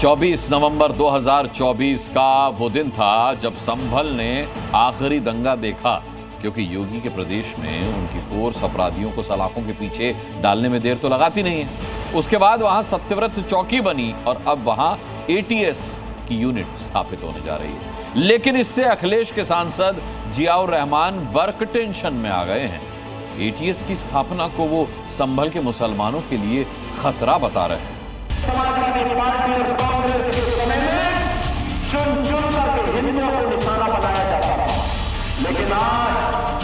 24 नवंबर 2024 का वो दिन था जब संभल ने आखिरी दंगा देखा, क्योंकि योगी के प्रदेश में उनकी फोर्स अपराधियों को सलाखों के पीछे डालने में देर तो लगाती नहीं है। उसके बाद वहां सत्यव्रत चौकी बनी और अब वहां एटीएस की यूनिट स्थापित होने जा रही है। लेकिन इससे अखिलेश के सांसद जियाउर रहमान बर्क टेंशन में आ गए हैं। एटीएस की स्थापना को वो संभल के मुसलमानों के लिए खतरा बता रहे हैं। समाजवादी पार्टी और कांग्रेस के समय में चुन चुन करके हिंदुओं को निशाना बनाया जाता था, लेकिन आज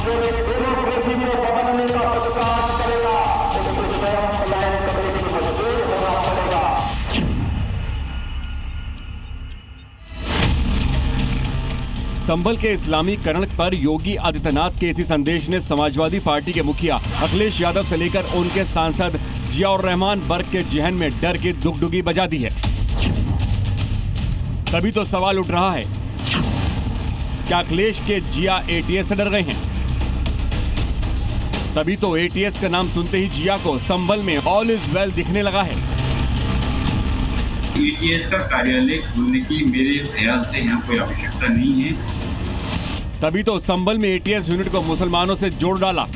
जो डेमोक्रेसी को बदलने का प्रयास करेगा उसको स्वयं पलायन करने के लिए मजबूर होना पड़ेगा। संभल के इस्लामीकरण पर योगी आदित्यनाथ के इसी संदेश ने समाजवादी पार्टी के मुखिया अखिलेश यादव से लेकर उनके सांसद जियाउर रहमान बर्क के जहन में डर की दुगदुगी बजा दी है। तभी तो सवाल उठ रहा है, क्या अखिलेश के जिया एटीएस से डर गए हैं? तभी तो एटीएस का नाम सुनते ही जिया को संभल में ऑल इज वेल दिखने लगा है। एटीएस का कार्यालय खोलने की मेरे ख्याल से यहाँ कोई आवश्यकता नहीं है। तभी तो संभल में एटीएस यूनिट को मुसलमानों से जोड़ डाला।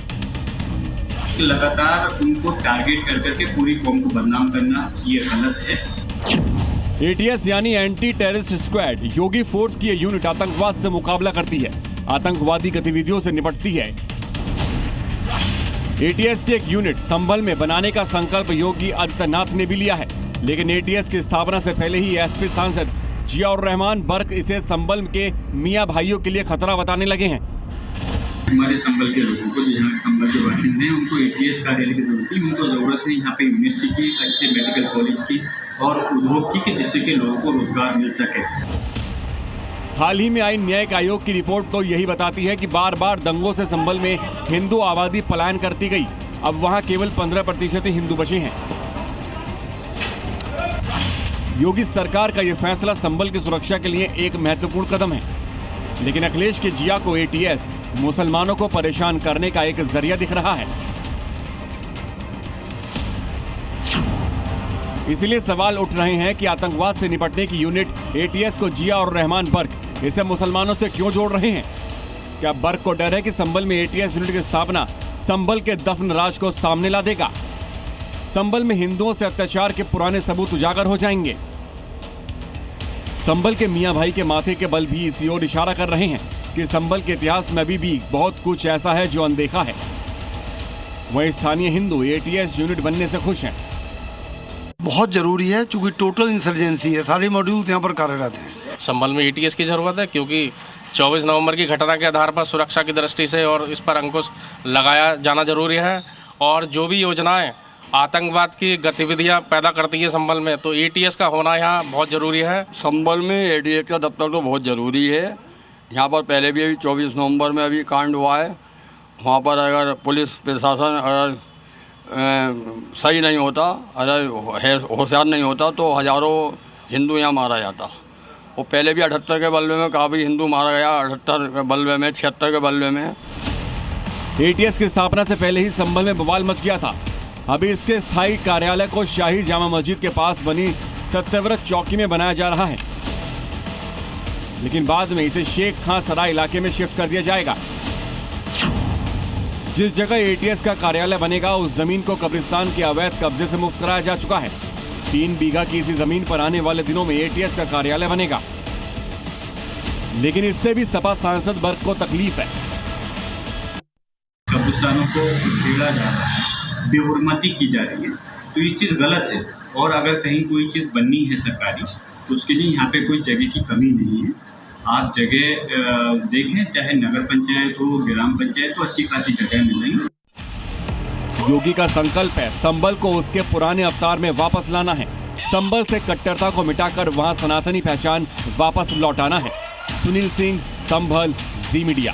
लगातार उनको टारगेट कर करके पूरी कौम को बदनाम करना ये गलत है। एटीएस यानी एंटी टेररिस्ट स्क्वाड योगी फोर्स की यह यूनिट आतंकवाद से मुकाबला करती है, आतंकवादी गतिविधियों से निपटती है। एटीएस की एक यूनिट संभल में बनाने का संकल्प योगी आदित्यनाथ ने भी लिया है, लेकिन एटीएस की स्थापना से पहले ही एसपी सांसद जियाउर रहमान बर्क इसे संभल के मियां भाइयों के लिए खतरा बताने लगे हैं। हमारे संभल के लोगों को, जो यहाँ संभल के बाशिंदे हैं, उनको एटीएस कार्यालय की जरूरत है। उनको जरूरत है यहाँ पे यूनिवर्सिटी की, अच्छे मेडिकल कॉलेज की और उद्योग की, जिससे कि लोगों को रोजगार मिल सके। हाल ही में आई न्यायिक आयोग की रिपोर्ट तो यही बताती है कि बार बार दंगों से संभल में हिंदू आबादी पलायन करती गई। अब वहां केवल 15% ही हिंदू बचे हैं। योगी सरकार का यह फैसला संभल की सुरक्षा के लिए एक महत्वपूर्ण कदम है, लेकिन अखिलेश के जिया को एटीएस मुसलमानों को परेशान करने का एक जरिया दिख रहा है। इसलिए सवाल उठ रहे हैं कि आतंकवाद से निपटने की यूनिट एटीएस को जिया और रहमान बर्क इसे मुसलमानों से क्यों जोड़ रहे हैं? क्या बर्क को डर है कि संभल में एटीएस यूनिट की स्थापना संभल के दफन राज को सामने ला देगा? संभल में हिंदुओं से अत्याचार के पुराने सबूत उजागर हो जाएंगे। संभल के मियां भाई के माथे के बल भी इसी ओर इशारा कर रहे हैं कि संभल के इतिहास में अभी भी बहुत कुछ ऐसा है जो अनदेखा है। वहीं स्थानीय हिंदू एटीएस यूनिट बनने से खुश हैं। बहुत जरूरी है, चूंकि टोटल इंसर्जेंसी है, सारे मॉड्यूल्स यहाँ पर कार्यरत हैं। संभल में एटीएस की जरूरत है, क्योंकि 24 नवंबर की घटना के आधार पर सुरक्षा की दृष्टि से और इस पर अंकुश लगाया जाना जरूरी है। और जो भी योजनाएं आतंकवाद की गतिविधियां पैदा करती है संभल में, तो एटीएस का होना यहाँ बहुत ज़रूरी है। संभल में एटीएस का दफ्तर तो बहुत ज़रूरी है। यहाँ पर पहले भी 24 नवंबर में अभी कांड हुआ है। वहाँ पर अगर पुलिस प्रशासन अगर सही नहीं होता, अगर होशियार नहीं होता, तो हज़ारों हिंदू यहाँ मारा जाता। वो पहले भी 78 के बल्ले में काफ़ी हिंदू मारा गया, 78 के बल्ले में, 76 के बल्ले में। एटीएस की स्थापना से पहले ही संभल में बवाल मच गया था। अभी इसके स्थायी कार्यालय को शाही जामा मस्जिद के पास बनी सत्यव्रत चौकी में बनाया जा रहा है, लेकिन बाद में इसे शेख खां सराय इलाके में शिफ्ट कर दिया जाएगा। जिस जगह एटीएस का कार्यालय बनेगा उस जमीन को कब्रिस्तान के अवैध कब्जे से मुक्त कराया जा चुका है। 3 बीघा की इसी जमीन पर आने वाले दिनों में एटीएस का कार्यालय बनेगा, लेकिन इससे भी सपा सांसद बर्क को तकलीफ है। कब्रिस्तानों को छेड़ा जा रहा है, बेहुरमती की जा रही है, तो ये चीज़ गलत है। और अगर कहीं कोई चीज़ बननी है सरकारी, तो उसके लिए यहाँ पे कोई जगह की कमी नहीं है। आप जगह देखें, चाहे नगर पंचायत हो, ग्राम पंचायत हो, अच्छी खासी जगह मिलेंगी। योगी का संकल्प है संभल को उसके पुराने अवतार में वापस लाना है। संभल से कट्टरता को मिटाकर वहां सनातनी पहचान वापस लौटाना है। सुनील सिंह, संभल, जी मीडिया।